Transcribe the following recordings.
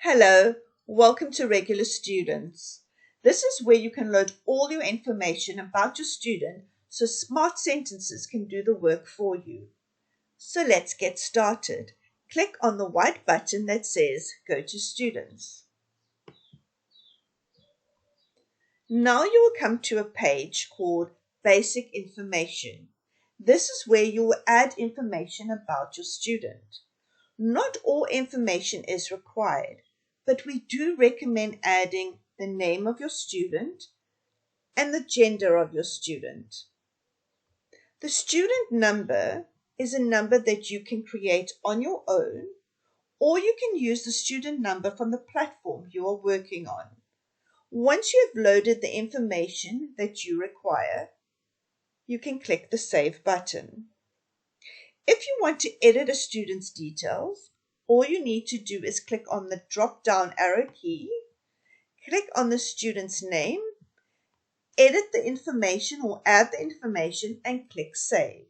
Hello, welcome to Regular Students. This is where you can load all your information about your student so smart sentences can do the work for you. So let's get started. Click on the white button that says Go to Students. Now you will come to a page called Basic Information. This is where you will add information about your student. Not all information is required, but we do recommend adding the name of your student and the gender of your student. The student number is a number that you can create on your own, or you can use the student number from the platform you are working on. Once you have loaded the information that you require, you can click the Save button. If you want to edit a student's details, all you need to do is click on the drop-down arrow key, click on the student's name, edit the information or add the information, and click Save.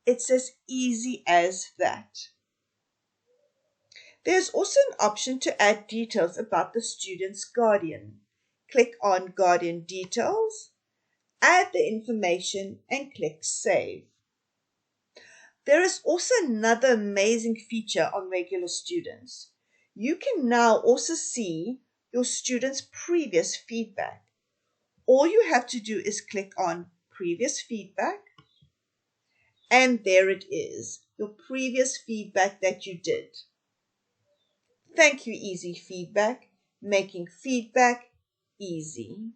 It's as easy as that. There's also an option to add details about the student's guardian. Click on Guardian Details, add the information, and click Save. There is also another amazing feature on Regular Students. You can now also see your students' previous feedback. All you have to do is click on Previous Feedback, and there it is, your previous feedback that you did. Thank you, Eezi Feedback, making feedback easy.